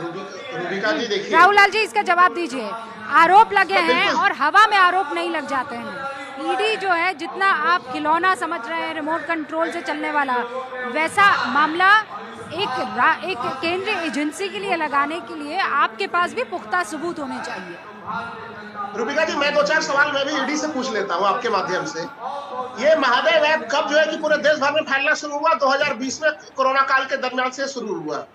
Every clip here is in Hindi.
रूबिका जी देखिए, राहुल लाल जी इसका जवाब दीजिए। आरोप लगे हैं और हवा में आरोप नहीं लग जाते हैं। ईडी जो है जितना आप खिलौना समझ रहे हैं रिमोट कंट्रोल से चलने वाला, वैसा मामला एक केंद्रीय एजेंसी के लिए लगाने के लिए आपके पास भी पुख्ता सबूत होने चाहिए। रूबिका जी मैं 2-4 सवाल मैं भी ईडी से पूछ लेता हूँ आपके माध्यम से। ये महादेव ऐप कब जो है कि पूरे देश भर में फैलना शुरू हुआ? 2020 में कोरोना काल के दरमियान से शुरू हुआ।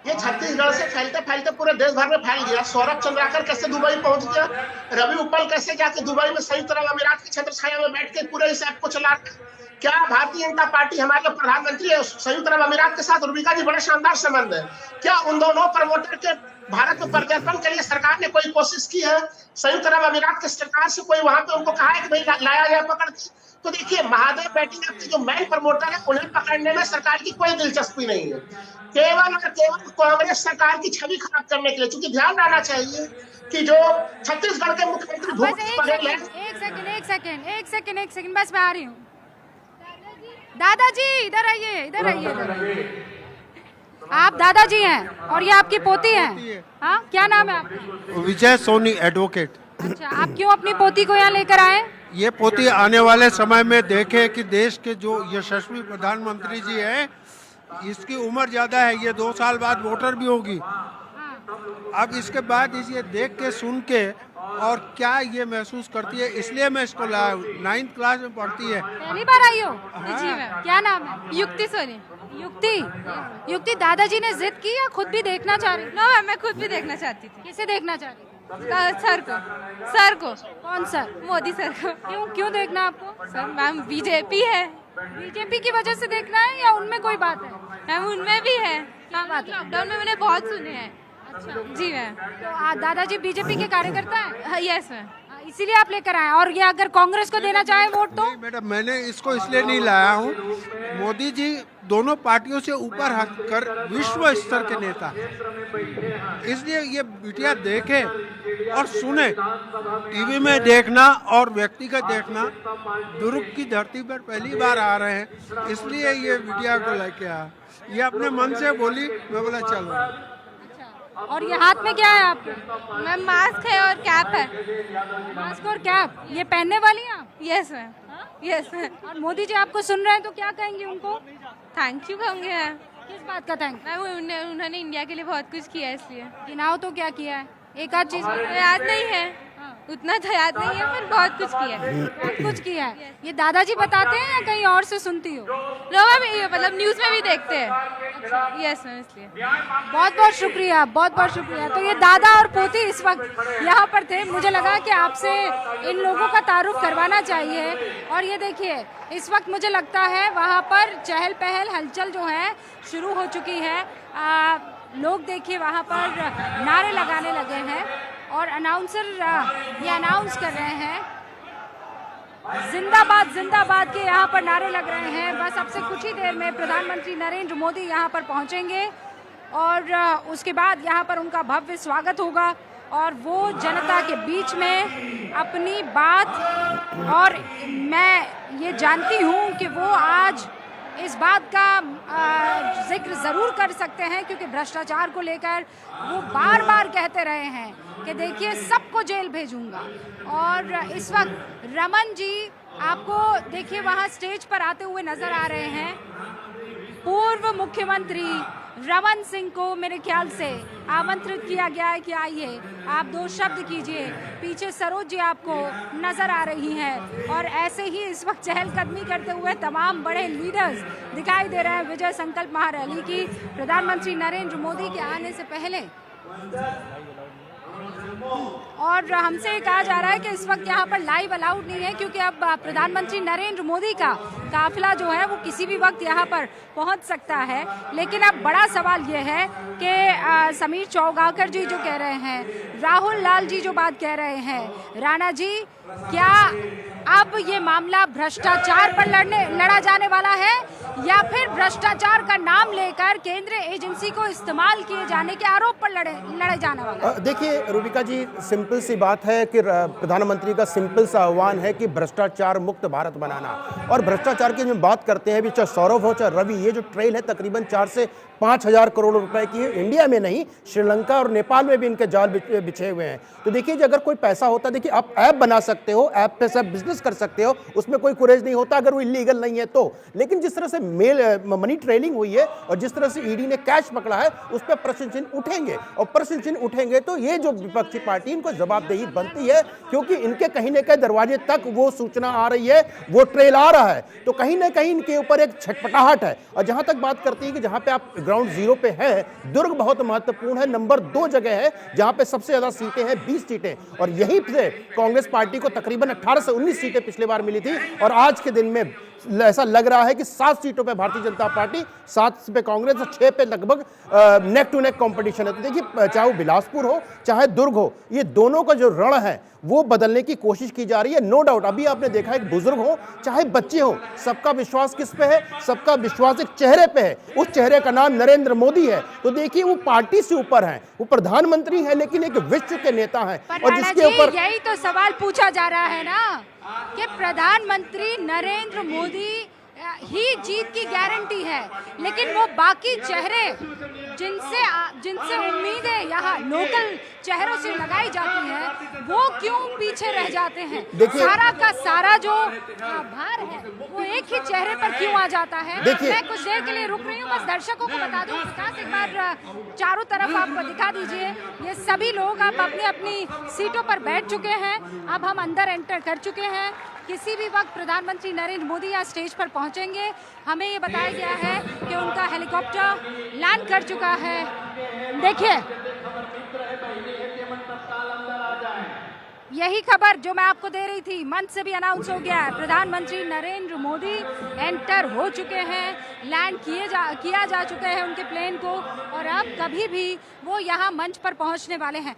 ये छत्तीसगढ़ से फैलते फैलते पूरे देश भर में फैल गया। सौरभ चंद्राकर कैसे दुबई पहुंच गया? रवि उपल कैसे जाके दुबई में संयुक्त अरब अमीरात की छत्र छाया में बैठ के पूरे इस ऐप को चला? क्या भारतीय जनता पार्टी, हमारे प्रधानमंत्री है संयुक्त अरब अमीरात के साथ रूबिका जी बड़े शानदार संबंध है, क्या उन दोनों प्रमोटर के भारत में प्रत्यर्पण के लिए सरकार ने कोई कोशिश की है? संयुक्त अरब अमीरात की सरकार से कोई वहां पे उनको कहा है कि भाई लाया जाए पकड़ के? तो देखिए, महादेव बैटिंग ऐप के जो मेन प्रमोटर है उन्हें पकड़ने में सरकार की कोई दिलचस्पी नहीं है, केवल और केवल कांग्रेस सरकार की छवि खराब करने के लिए। क्योंकि ध्यान रखना चाहिए कि जो छत्तीसगढ़ के मुख्यमंत्री भूपेश बघेल हैं। एक सेकंड बस मैं आ रही हूँ। दादाजी इधर आइए। आप दादाजी हैं और ये आपकी पोती है। हाँ, क्या नाम है आपका? विजय सोनी, एडवोकेट। अच्छा, आप क्यों अपनी पोती को यहाँ लेकर आए? ये पोती आने वाले समय में देखे कि देश के जो यशस्वी प्रधानमंत्री जी हैं, इसकी उम्र ज्यादा है, ये 2 साल बाद वोटर भी होगी। अब इसके बाद इसे देख के सुन के और क्या ये महसूस करती है, इसलिए मैं इसको लाया हूँ। 9th क्लास में पढ़ती है। पहली बार आई हो? हाँ। जी मैम। क्या नाम है? युक्ति सोनी। युक्ति दादाजी ने जिद की या खुद भी देखना चाह रही? नो मैम, मैं खुद भी देखना चाहती थी। किसे देखना चाह रही? सर को। कौन सर? मोदी सर को। क्यों देखना आपको? सर मैम बीजेपी है। बीजेपी की वजह से देखना है या उनमें कोई बात है? मैम उनमें भी है। क्या बात है? लॉकडाउन में मैंने बहुत सुने हैं। अच्छा जी मैम। तो दादाजी बीजेपी के कार्यकर्ता है? Yes ma'am. इसीलिए आप लेकर आए। और ये अगर कांग्रेस को देना चाहे वोट तो? नहीं मैडम, मैंने इसको इसलिए नहीं लाया हूँ। मोदी जी दोनों पार्टियों से ऊपर हटकर विश्व स्तर के नेता, इसलिए ये बिटिया देखे और सुने। टीवी में देखना और व्यक्तिगत देखना, दुर्ग की धरती पर पहली बार आ रहे हैं, इसलिए ये बिटिया को लेके आया। ये अपने मन से बोली, मैं बोला चलो। और ये हाथ में क्या है आपके? मैम मास्क है और कैप है। मास्क और कैप ये पहनने वाली हैं आप? Yes ma'am. Yes ma'am. और मोदी जी आपको सुन रहे हैं तो क्या कहेंगे उनको? थैंक यू कहूँगी मैम। किस बात का थैंक? मैम उन्होंने इंडिया के लिए बहुत कुछ किया है, इसलिए। गिनाओ तो क्या किया है? एक आध चीज याद नहीं है, उतना तो याद नहीं है, पर बहुत कुछ किया है। बहुत कुछ किया है। ये दादाजी बताते हैं या कहीं और से सुनती हो? लो मैम, मतलब न्यूज़ में भी देखते हैं। यस मैम, इसलिए। बहुत बहुत शुक्रिया, बहुत बहुत शुक्रिया। तो ये दादा और पोती इस वक्त यहाँ पर थे। मुझे लगा कि आपसे इन लोगों का तारुफ करवाना चाहिए। और ये देखिए, इस वक्त मुझे लगता है वहाँ पर चहल पहल, हलचल जो है शुरू हो चुकी है। लोग देखिए वहाँ पर नारे लगाने लगे हैं और अनाउंसर ये अनाउंस कर रहे हैं, जिंदाबाद जिंदाबाद के यहाँ पर नारे लग रहे हैं। बस अब से कुछ ही देर में प्रधानमंत्री नरेंद्र मोदी यहाँ पर पहुँचेंगे और उसके बाद यहाँ पर उनका भव्य स्वागत होगा और वो जनता के बीच में अपनी बात, और मैं ये जानती हूँ कि वो आज इस बात का जिक्र ज़रूर कर सकते हैं क्योंकि भ्रष्टाचार को लेकर वो बार बार कहते रहे हैं कि देखिए सबको जेल भेजूंगा। और इस वक्त रमन जी आपको देखिए वहाँ स्टेज पर आते हुए नजर आ रहे हैं। पूर्व मुख्यमंत्री रमन सिंह को मेरे ख्याल से आमंत्रित किया गया है कि आइए आप 2 शब्द कीजिए। पीछे सरोज जी आपको नजर आ रही हैं और ऐसे ही इस वक्त चहलकदमी करते हुए तमाम बड़े लीडर्स दिखाई दे रहे हैं विजय संकल्प महारैली की प्रधानमंत्री नरेंद्र मोदी के आने से पहले। और हमसे कहा जा रहा है कि इस वक्त यहाँ पर लाइव अलाउड नहीं है क्योंकि अब प्रधानमंत्री नरेंद्र मोदी का काफिला जो है वो किसी भी वक्त यहाँ पर पहुँच सकता है। लेकिन अब बड़ा सवाल ये है कि समीर चौगाकर जी जो कह रहे हैं, राहुल लाल जी जो बात कह रहे हैं, राणा जी, क्या अब ये मामला भ्रष्टाचार पर लड़ा जाने वाला है या फिर भ्रष्टाचार का नाम लेकर केंद्रीय एजेंसी को इस्तेमाल किए जाने के आरोप पर लड़े जाने वाला है? देखिए रूबिका जी, सिंपल सी बात है कि प्रधानमंत्री का सिंपल सा आह्वान है कि भ्रष्टाचार मुक्त भारत बनाना। और भ्रष्टाचार की जो बात करते हैं, चाहे सौरभ हो चाहे रवि, ये जो ट्रेल है तकरीबन 4 से 5 हज़ार करोड़ रुपए की है। इंडिया में नहीं, श्रीलंका और नेपाल में भी इनके जाल बिछे हुए हैं। तो देखिए, अगर कोई पैसा होता, देखिए आप ऐप बना सकते हो, ऐप पे सब बिजनेस कर सकते हो, उसमें कोई कुरेज नहीं होता अगर वो इलीगल नहीं है तो। लेकिन जिस तरह से मनी ट्रेलिंग हुई है और जिस तरह से ईडी ने कैश पकड़ा है, उस पर प्रश्न चिन्ह उठेंगे। और प्रश्न चिन्ह उठेंगे तो ये जो विपक्षी पार्टी, इनको जवाबदेही बनती है, क्योंकि इनके कहीं ना कहीं दरवाजे तक वो सूचना आ रही है, वो ट्रेल आ रहा है। तो कहीं ना कहीं इनके ऊपर एक छटपटाहट है। और जहां तक बात करती है कि जहां पे आप ग्राउंड जीरो पे है, दुर्ग बहुत महत्वपूर्ण है, नंबर 2 जगह है जहां पे सबसे ज्यादा सीटें हैं, 20 सीटें। और यहीं से कांग्रेस पार्टी को तकरीबन 18 से 19 सीटें पिछली बार मिली थी। और आज के दिन में ऐसा लग रहा है कि 7 सीटों पे भारतीय जनता पार्टी, 7 पे कांग्रेस और 6 पे लगभग नेक टू नेक कंपटीशन है। तो देखिए, चाहे वो बिलासपुर हो चाहे दुर्ग हो, ये दोनों का जो रण है वो बदलने की कोशिश की जा रही है। नो डाउट, अभी आपने देखा एक बुजुर्ग हो चाहे बच्चे हो, सबका विश्वास किस पे है? सबका विश्वास एक चेहरे पे है। उस चेहरे का नाम नरेंद्र मोदी है। तो देखिए, वो पार्टी से ऊपर है, वो प्रधानमंत्री है, लेकिन एक विश्व के नेता है। और जिसके ऊपर यही तो सवाल पूछा जा रहा है ना कि प्रधानमंत्री नरेंद्र मोदी ही जीत की गारंटी है, लेकिन वो बाकी चेहरे जिनसे उम्मीदें यहाँ लोकल चेहरों से लगाई जाती हैं, वो क्यों पीछे रह जाते हैं? सारा का सारा जो भार है वो एक ही चेहरे पर क्यों आ जाता है? मैं कुछ देर के लिए रुक रही हूँ, बस दर्शकों को बता दूं। विकास, एक बार चारों तरफ आप दिखा दीजिए। ये सभी लोग आप अपनी अपनी सीटों पर बैठ चुके हैं। अब हम अंदर एंटर कर चुके हैं। किसी भी वक्त प्रधानमंत्री नरेंद्र मोदी यहाँ स्टेज पर पहुंचेंगे। हमें ये बताया गया है कि उनका हेलीकॉप्टर लैंड कर चुका है। देखिए, यही खबर जो मैं आपको दे रही थी, मंच से भी अनाउंस हो गया है। प्रधानमंत्री नरेंद्र मोदी एंटर हो चुके हैं, लैंड किया जा चुका है उनके प्लेन को, और अब कभी भी वो यहाँ मंच पर पहुँचने वाले हैं।